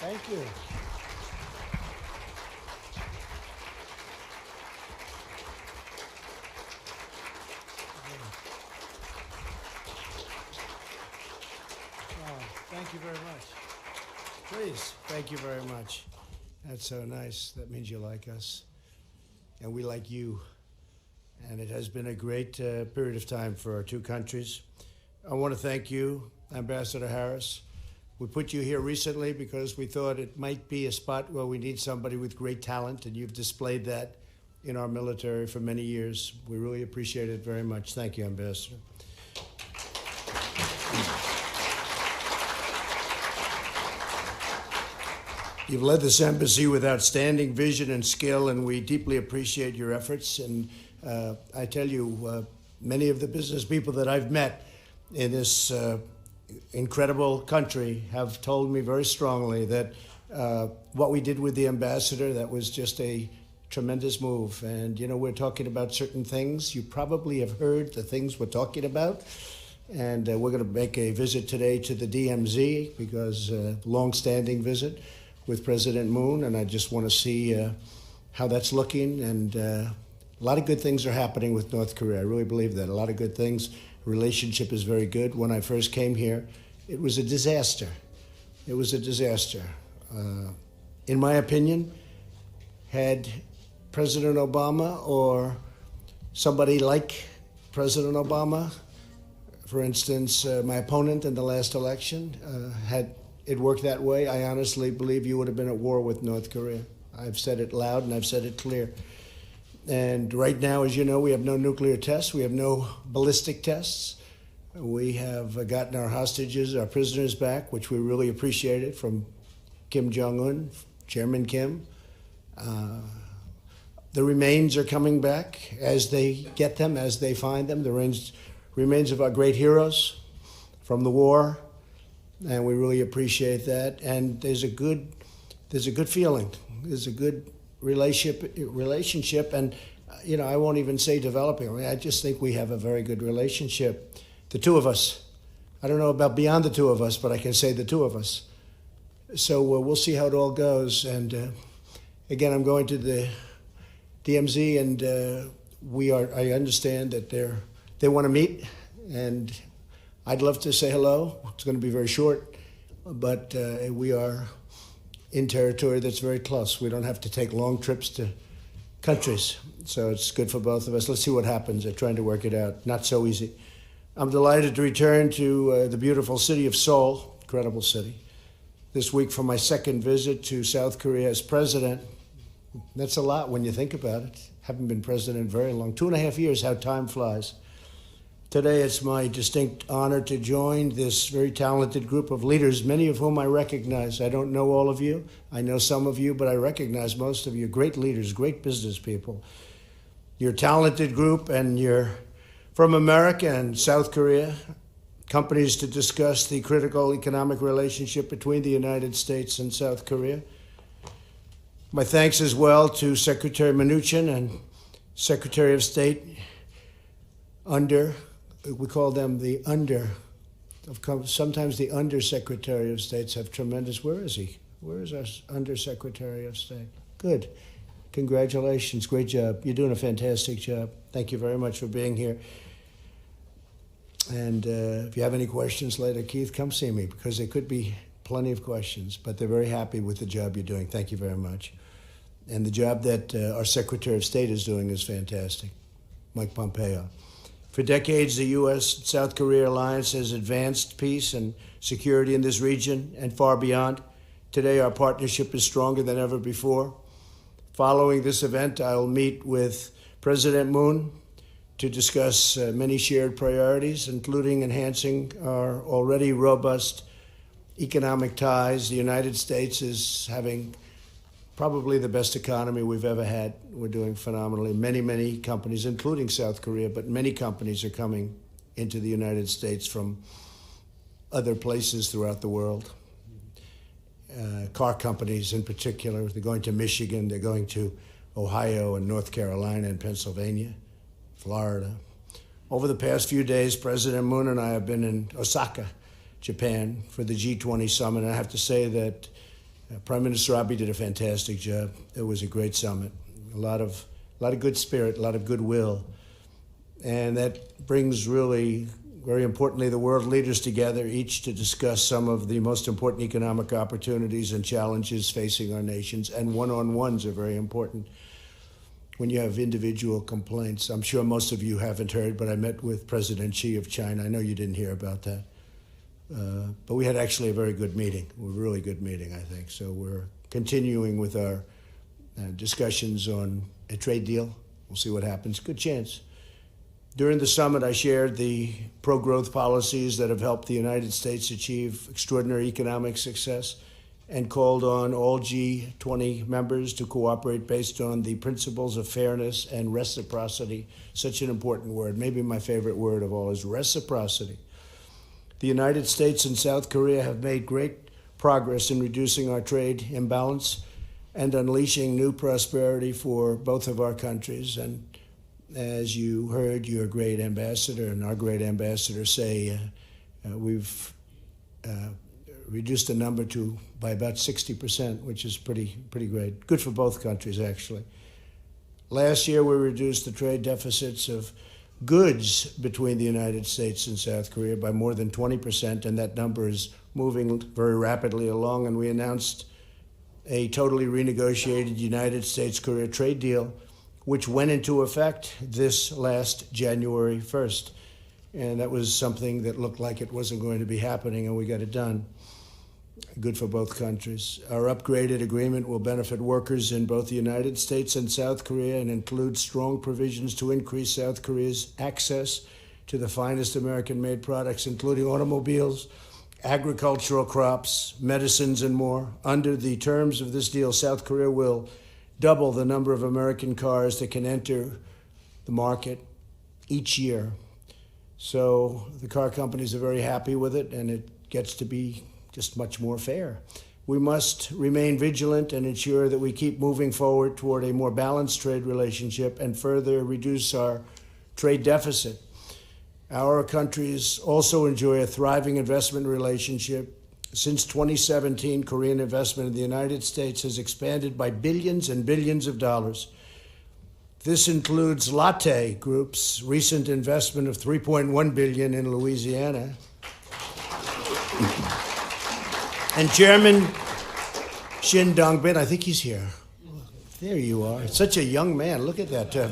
Thank you. Thank you very much. Please, thank you very much. That's so nice. That means you like us, and we like you. And it has been a great period of time for our two countries. I want to thank you, Ambassador Harris. We put you here recently because we thought it might be a spot where we need somebody with great talent, and you've displayed that in our military for many years. We really appreciate it very much. Thank you, Ambassador. You've led this embassy with outstanding vision and skill, and we deeply appreciate your efforts. And I tell you, many of the business people that I've met in this incredible country have told me very strongly that what we did with the ambassador, that was just a tremendous move. And, you know, we're talking about certain things. You probably have heard the things we're talking about. And we're going to make a visit today to the DMZ because long-standing visit with President Moon, and I just want to see how that's looking. And a lot of good things are happening with North Korea. I really believe that. A lot of good things. Relationship is very good. When I first came here, it was a disaster. It was a disaster. In my opinion, had President Obama or somebody like President Obama, for instance, my opponent in the last election, had it worked that way, I honestly believe you would have been at war with North Korea. I've said it loud and I've said it clear. And right now, as you know, we have no nuclear tests. We have no ballistic tests. We have gotten our hostages, our prisoners back, which we really appreciated, from Kim Jong-un, Chairman Kim. The remains are coming back as they get them, as they find them. The remains of our great heroes from the war. And we really appreciate that. And there's a good feeling. There's a good relationship. And, you know, I won't even say developing. I mean, I just think we have a very good relationship. The two of us. I don't know about beyond the two of us, but I can say the two of us. So we'll see how it all goes. And again, I'm going to the DMZ, and I understand that they want to meet, and I'd love to say hello. It's going to be very short, but we are in territory that's very close. We don't have to take long trips to countries, so it's good for both of us. Let's see what happens. They're trying to work it out. Not so easy. I'm delighted to return to the beautiful city of Seoul, incredible city, this week for my second visit to South Korea as president. That's a lot when you think about it. Haven't been president very long. 2.5 years, how time flies. Today, it's my distinct honor to join this very talented group of leaders, many of whom I recognize. I don't know all of you. I know some of you, but I recognize most of you. Great leaders, great business people. You're a talented group, and you're from America and South Korea, companies to discuss the critical economic relationship between the United States and South Korea. My thanks as well to Secretary Mnuchin and Secretary of State we call them the sometimes the Undersecretary of States have tremendous, where is he? Where is our Undersecretary of State? Good. Congratulations. Great job. You're doing a fantastic job. Thank you very much for being here. And if you have any questions later, Keith, come see me, because there could be plenty of questions, but they're very happy with the job you're doing. Thank you very much. And the job that our Secretary of State is doing is fantastic, Mike Pompeo. For decades, the U.S.-South Korea alliance has advanced peace and security in this region and far beyond. Today, our partnership is stronger than ever before. Following this event, I'll meet with President Moon to discuss many shared priorities, including enhancing our already robust economic ties. The United States is having probably the best economy we've ever had. We're doing phenomenally. Many companies, including South Korea, but many companies are coming into the United States from other places throughout the world. Car companies in particular. They're going to Michigan, they're going to Ohio and North Carolina and Pennsylvania, Florida. Over the past few days, President Moon and I have been in Osaka, Japan, for the G20 summit. And I have to say that Prime Minister Abe did a fantastic job. It was a great summit. A lot of good spirit, a lot of goodwill. And that brings really, very importantly, the world leaders together, each to discuss some of the most important economic opportunities and challenges facing our nations. And one-on-ones are very important. When you have individual complaints, I'm sure most of you haven't heard, but I met with President Xi of China. I know you didn't hear about that. But we had actually a very good meeting, a really good meeting, I think. So we're continuing with our discussions on a trade deal. We'll see what happens. Good chance. During the summit, I shared the pro-growth policies that have helped the United States achieve extraordinary economic success and called on all G20 members to cooperate based on the principles of fairness and reciprocity. Such an important word. Maybe my favorite word of all is reciprocity. The United States and South Korea have made great progress in reducing our trade imbalance and unleashing new prosperity for both of our countries. And as you heard your great ambassador and our great ambassador say, we've reduced the number by about 60%, which is pretty great. Good for both countries, actually. Last year, we reduced the trade deficits of goods between the United States and South Korea by more than 20%, and that number is moving very rapidly along. And we announced a totally renegotiated United States-Korea trade deal, which went into effect this last January 1st. And that was something that looked like it wasn't going to be happening, and we got it done. Good for both countries. Our upgraded agreement will benefit workers in both the United States and South Korea and includes strong provisions to increase South Korea's access to the finest American-made products, including automobiles, agricultural crops, medicines, and more. Under the terms of this deal, South Korea will double the number of American cars that can enter the market each year. So the car companies are very happy with it, and it gets to be just much more fair. We must remain vigilant and ensure that we keep moving forward toward a more balanced trade relationship and further reduce our trade deficit. Our countries also enjoy a thriving investment relationship. Since 2017, Korean investment in the United States has expanded by billions and billions of dollars. This includes Lotte Group's recent investment of $3.1 billion in Louisiana. And Chairman Shin Dong-bin, I think he's here. There you are. Such a young man. Look at that, to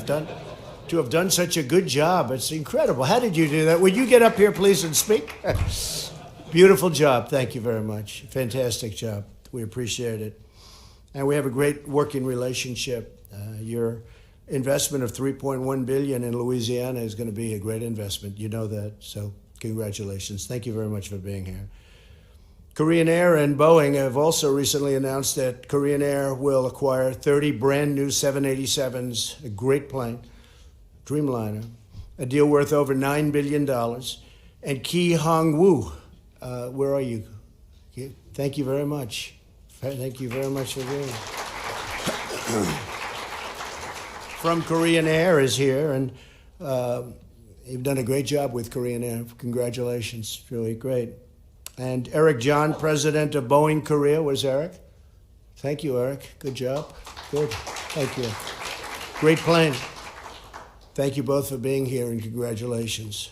have done such a good job. It's incredible. How did you do that? Would you get up here, please, and speak? Beautiful job. Thank you very much. Fantastic job. We appreciate it. And we have a great working relationship. Your investment of $3.1 billion in Louisiana is going to be a great investment. You know that. So congratulations. Thank you very much for being here. Korean Air and Boeing have also recently announced that Korean Air will acquire 30 brand new 787s, a great plane, Dreamliner, a deal worth over $9 billion. And Ki Hong-woo, where are you? Thank you very much. Thank you very much for being here. From Korean Air is here, and you've done a great job with Korean Air. Congratulations, really great. And Eric John, president of Boeing Korea. Where's Eric? Thank you, Eric. Good job. Good. Thank you. Great plane. Thank you both for being here, and congratulations.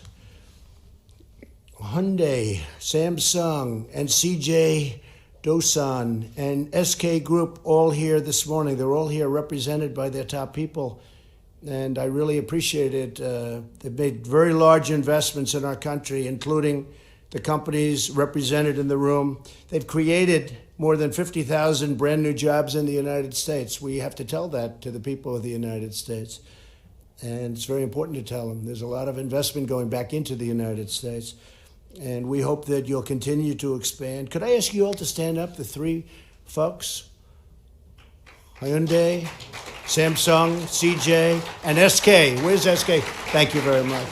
Hyundai, Samsung, and CJ Dosan and SK Group all here this morning. They're all here represented by their top people, and I really appreciate it. They've made very large investments in our country, including the companies represented in the room. They've created more than 50,000 brand new jobs in the United States. We have to tell that to the people of the United States. And it's very important to tell them. There's a lot of investment going back into the United States. And we hope that you'll continue to expand. Could I ask you all to stand up, the three folks? Hyundai, Samsung, CJ, and SK. Where's SK? Thank you very much.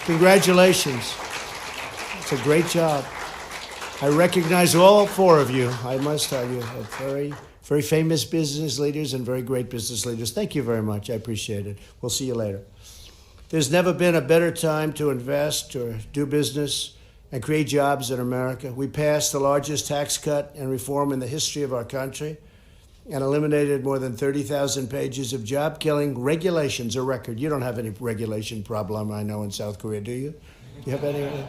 Congratulations. It's a great job. I recognize all four of you, I must tell you, very, very famous business leaders and very great business leaders. Thank you very much. I appreciate it. We'll see you later. There's never been a better time to invest or do business and create jobs in America. We passed the largest tax cut and reform in the history of our country and eliminated more than 30,000 pages of job-killing regulations, a record. You don't have any regulation problem, I know, in South Korea, do you? You have any?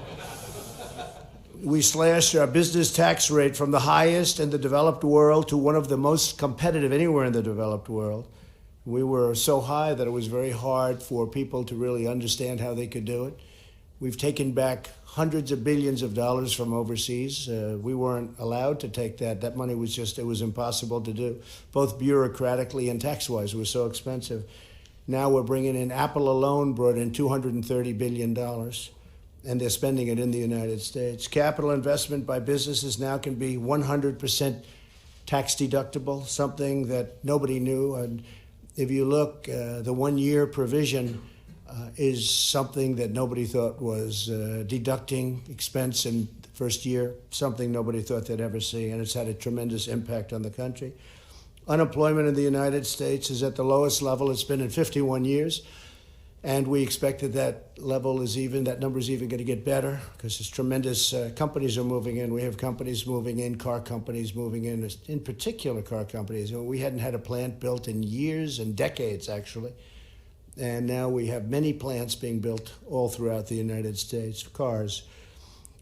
We slashed our business tax rate from the highest in the developed world to one of the most competitive anywhere in the developed world. We were so high that it was very hard for people to really understand how they could do it. We've taken back hundreds of billions of dollars from overseas. We weren't allowed to take that. That money was it was impossible to do, both bureaucratically and tax-wise. It was so expensive. Now we're bringing in, Apple alone brought in $230 billion, and they're spending it in the United States. Capital investment by businesses now can be 100% tax deductible, something that nobody knew. And if you look, the one-year provision is something that nobody thought was deducting expense in the first year, something nobody thought they'd ever see, and it's had a tremendous impact on the country. Unemployment in the United States is at the lowest level it's been in 51 years, and we expect that number is even going to get better because there's tremendous companies are moving in. We have companies moving in, car companies moving in particular car companies. We hadn't had a plant built in years and decades, actually. And now we have many plants being built all throughout the United States, cars.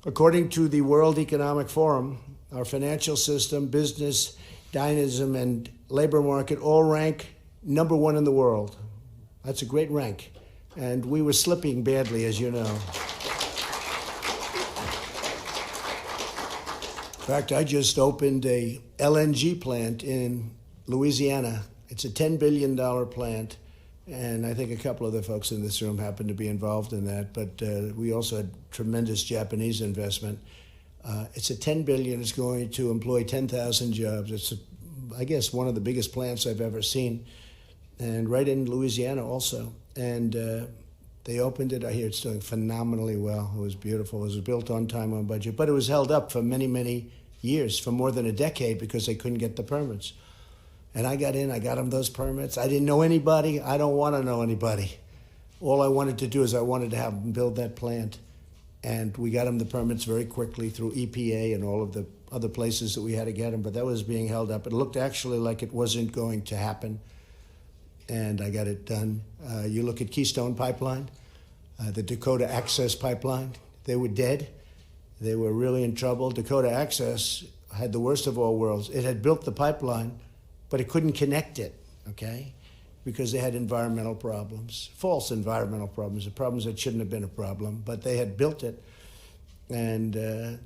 According to the World Economic Forum, our financial system, business, dynamism, and labor market all rank number one in the world. That's a great rank. And we were slipping badly, as you know. In fact, I just opened a LNG plant in Louisiana. It's a $10 billion plant. And I think a couple of the folks in this room happen to be involved in that. But we also had tremendous Japanese investment. It's a $10 billion. It's going to employ 10,000 jobs. It's, I guess, one of the biggest plants I've ever seen. And right in Louisiana also. And they opened it. I hear it's doing phenomenally well. It was beautiful. It was built on time, on budget. But it was held up for many, many years, for more than a decade, because they couldn't get the permits. And I got in, I got them those permits. I didn't know anybody. I don't want to know anybody. All I wanted to do is I wanted to have them build that plant. And we got them the permits very quickly through EPA and all of the other places that we had to get them. But that was being held up. It looked actually like it wasn't going to happen. And I got it done. You look at Keystone Pipeline, the Dakota Access Pipeline. They were dead. They were really in trouble. Dakota Access had the worst of all worlds. It had built the pipeline, but it couldn't connect it, okay? Because they had environmental problems, false environmental problems that shouldn't have been a problem, but they had built it. And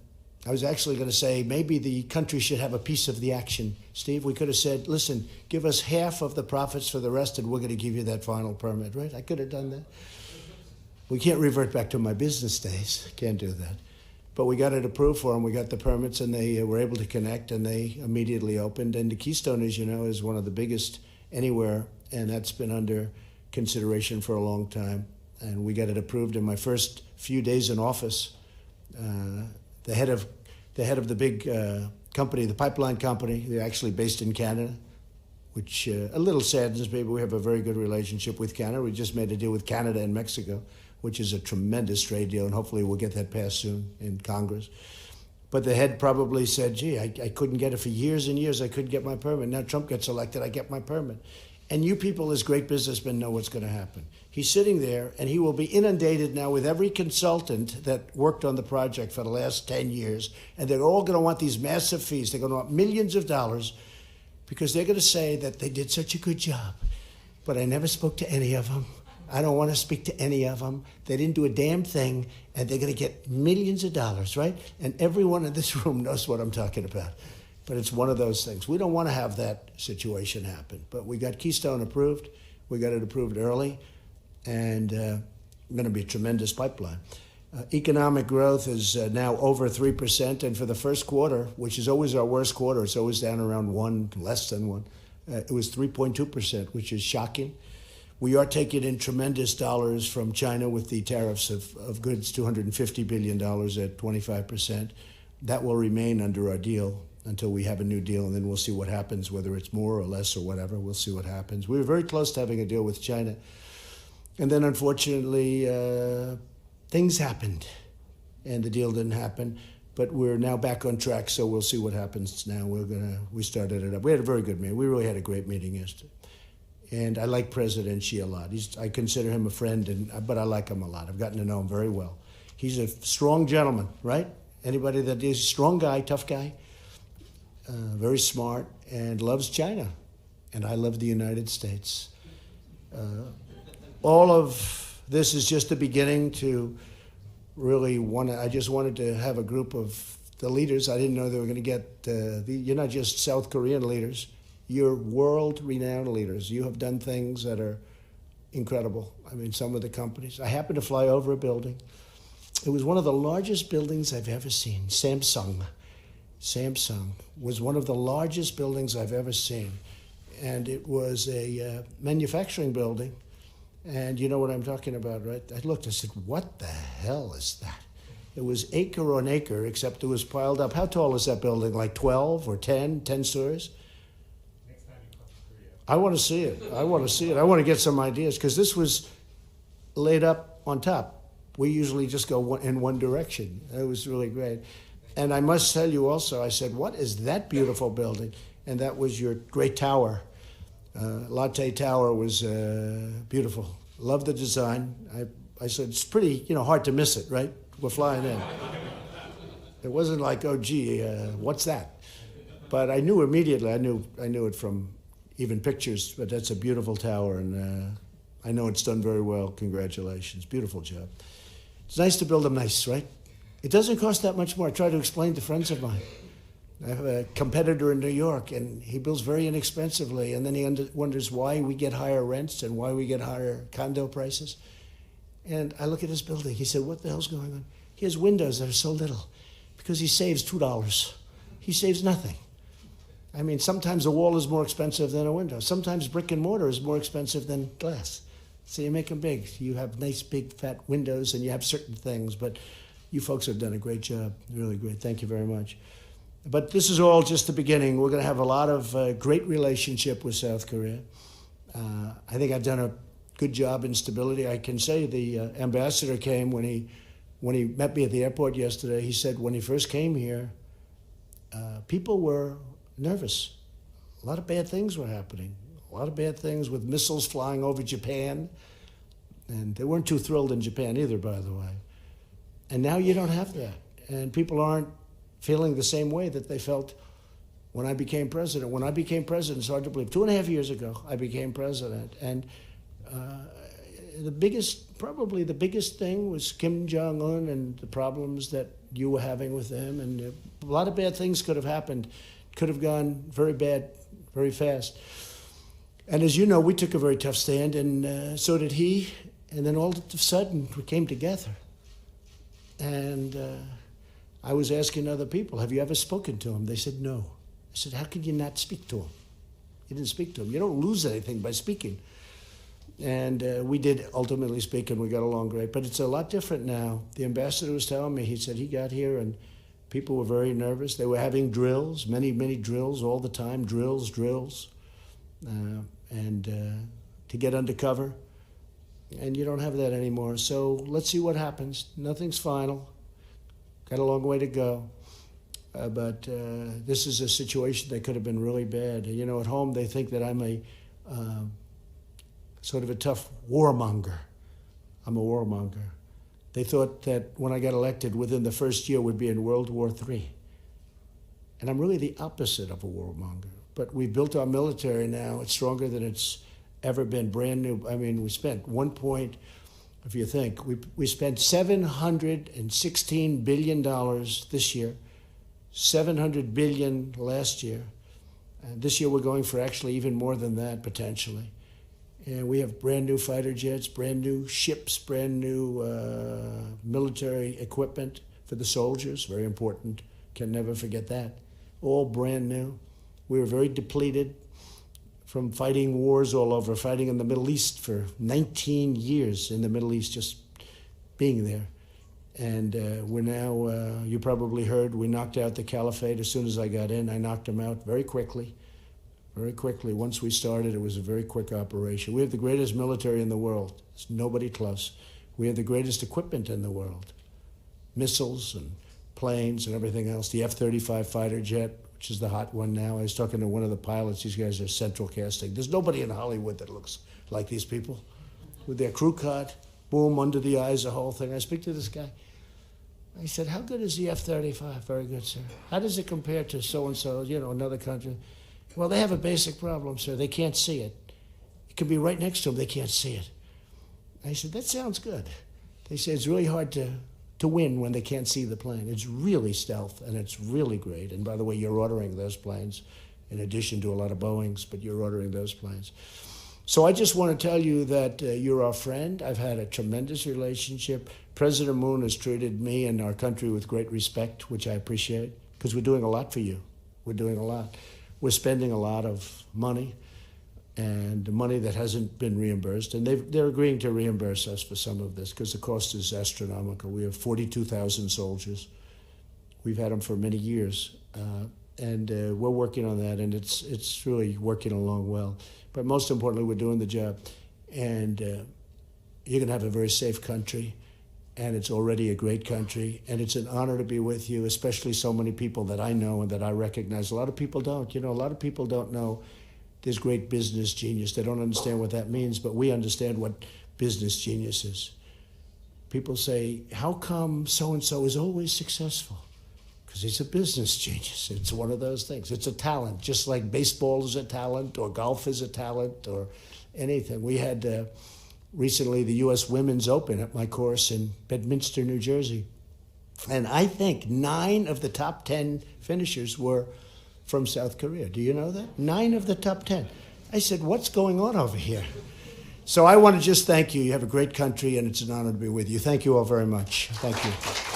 I was actually going to say maybe the country should have a piece of the action. Steve, we could have said, listen, give us half of the profits for the rest and we're going to give you that final permit, right? I could have done that. We can't revert back to my business days. Can't do that. But we got it approved for them. We got the permits, and they were able to connect, and they immediately opened. And the Keystone, as you know, is one of the biggest anywhere, and that's been under consideration for a long time. And we got it approved in my first few days in office. The head of the big company, the pipeline company, they're actually based in Canada, which a little saddens me, but we have a very good relationship with Canada. We just made a deal with Canada and Mexico, which is a tremendous trade deal, and hopefully we'll get that passed soon in Congress. But the head probably said, gee, I couldn't get it for years and years. I couldn't get my permit. Now Trump gets elected, I get my permit. And you people as great businessmen know what's going to happen. He's sitting there, and he will be inundated now with every consultant that worked on the project for the last 10 years, and they're all going to want these massive fees. They're going to want millions of dollars because they're going to say that they did such a good job. But I never spoke to any of them. I don't want to speak to any of them. They didn't do a damn thing, and they're going to get millions of dollars, right? And everyone in this room knows what I'm talking about. But it's one of those things. We don't want to have that situation happen. But we got Keystone approved. We got it approved early, and going to be a tremendous pipeline. Economic growth is now over 3%, and for the first quarter, which is always our worst quarter, it's always down around 1, less than 1. It was 3.2%, which is shocking. We are taking in tremendous dollars from China with the tariffs of goods, $250 billion at 25%. That will remain under our deal until we have a new deal, and then we'll see what happens, whether it's more or less or whatever. We'll see what happens. We were very close to having a deal with China. And then, unfortunately, things happened. and the deal didn't happen. But we're now back on track, so we'll see what happens now. We started it up. We had a very good meeting. We really had a great meeting yesterday. And I like President Xi a lot. I consider him a friend, but I like him a lot. I've gotten to know him very well. He's a strong gentleman, right? Anybody that is a strong guy, tough guy, very smart, and loves China. And I love the United States. All of this is just the beginning to really I just wanted to have a group of the leaders. I didn't know they were going to get, you're not just South Korean leaders, you're world-renowned leaders. You have done things that are incredible. I mean, some of the companies. I happened to fly over a building. It was one of the largest buildings I've ever seen. Samsung was one of the largest buildings I've ever seen. And it was a manufacturing building. And you know what I'm talking about, right? I looked, I said, what the hell is that? It was acre on acre, except it was piled up. How tall is that building? Like 12 or 10 stories? Next time you come to Korea. I want to see it. I want to get some ideas, because this was laid up on top. We usually just go in one direction. It was really great. And I must tell you also, I said, what is that beautiful building? And that was your great tower. Latte Tower was beautiful. Loved the design. I said, it's pretty, hard to miss it, right? We're flying in. It wasn't like, oh, gee, what's that? But I knew immediately. I knew it from even pictures. But that's a beautiful tower, and I know it's done very well. Congratulations. Beautiful job. It's nice to build them nice, right? It doesn't cost that much more. I try to explain to friends of mine. I have a competitor in New York, and he builds very inexpensively, and then he wonders why we get higher rents and why we get higher condo prices. And I look at his building. He said, what the hell's going on? He has windows that are so little because he saves $2. He saves nothing. I mean, sometimes a wall is more expensive than a window. Sometimes brick and mortar is more expensive than glass. So you make them big. You have nice, big, fat windows, and you have certain things. But you folks have done a great job, really great. Thank you very much. But this is all just the beginning. We're going to have a lot of great relationship with South Korea. I think I've done a good job in stability. I can say the ambassador came when he met me at the airport yesterday. He said when he first came here, people were nervous. A lot of bad things were happening. A lot of bad things with missiles flying over Japan. And they weren't too thrilled in Japan either, by the way. And now you don't have that. And people aren't feeling the same way that they felt when I became president. When I became president, it's hard to believe, 2.5 years ago, I became president. And probably the biggest thing was Kim Jong-un and the problems that you were having with him. And a lot of bad things could have happened, could have gone very bad, very fast. And as you know, we took a very tough stand, and so did he. And then all of a sudden, we came together. And I was asking other people, have you ever spoken to him? They said, no. I said, how could you not speak to him? You didn't speak to him. You don't lose anything by speaking. And we did ultimately speak, and we got along great. But it's a lot different now. The ambassador was telling me, he said he got here, and people were very nervous. They were having drills, many, many drills all the time, drills. To get undercover. And you don't have that anymore. So let's see what happens. Nothing's final. Got a long way to go. But this is a situation that could have been really bad. You know, at home they think that I'm a sort of a tough warmonger. I'm a warmonger. They thought that when I got elected, within the first year we'd be in World War III. And I'm really the opposite of a warmonger. But we built our military now. It's stronger than it's ever been, brand new. I mean, we spent if you think, we spent $716 billion this year, $700 billion last year. And this year we're going for actually even more than that, potentially. And we have brand new fighter jets, brand new ships, brand new military equipment for the soldiers, very important. Can never forget that. All brand new. We were very depleted from fighting wars all over, fighting in the Middle East for 19 years in the Middle East, just being there. And we're now, you probably heard, we knocked out the caliphate as soon as I got in. I knocked them out very quickly. Very quickly. Once we started, it was a very quick operation. We have the greatest military in the world. There's nobody close. We have the greatest equipment in the world. missiles and planes and everything else. The F-35 fighter jet, which is the hot one now. I was talking to one of the pilots. These guys are central casting. There's nobody in Hollywood that looks like these people with their crew cut, boom, under the eyes, the whole thing. I speak to this guy. I said, how good is the F-35? Very good, sir. How does it compare to so-and-so, another country? Well, they have a basic problem, sir. They can't see it. It can be right next to them. They can't see it. I said, that sounds good. They say it's really hard to win when they can't see the plane. It's really stealth, and it's really great. And by the way, you're ordering those planes in addition to a lot of Boeings, but you're ordering those planes. So I just want to tell you that you're our friend. I've had a tremendous relationship. President Moon has treated me and our country with great respect, which I appreciate, because we're doing a lot for you. We're doing a lot. We're spending a lot of money, and money that hasn't been reimbursed. And they're agreeing to reimburse us for some of this because the cost is astronomical. We have 42,000 soldiers. We've had them for many years. And we're working on that, and it's really working along well. But most importantly, we're doing the job. And you're going to have a very safe country, and it's already a great country. And it's an honor to be with you, especially so many people that I know and that I recognize. A lot of people don't. A lot of people don't know there's great business genius. They don't understand what that means, but we understand what business genius is. People say, how come so-and-so is always successful? Because he's a business genius. It's one of those things. It's a talent, just like baseball is a talent or golf is a talent or anything. We had recently the U.S. Women's Open at my course in Bedminster, New Jersey. And I think 9 of the top 10 finishers were from South Korea. Do you know that? 9 of the top 10. I said, what's going on over here? So I want to just thank you. You have a great country, and it's an honor to be with you. Thank you all very much. Thank you.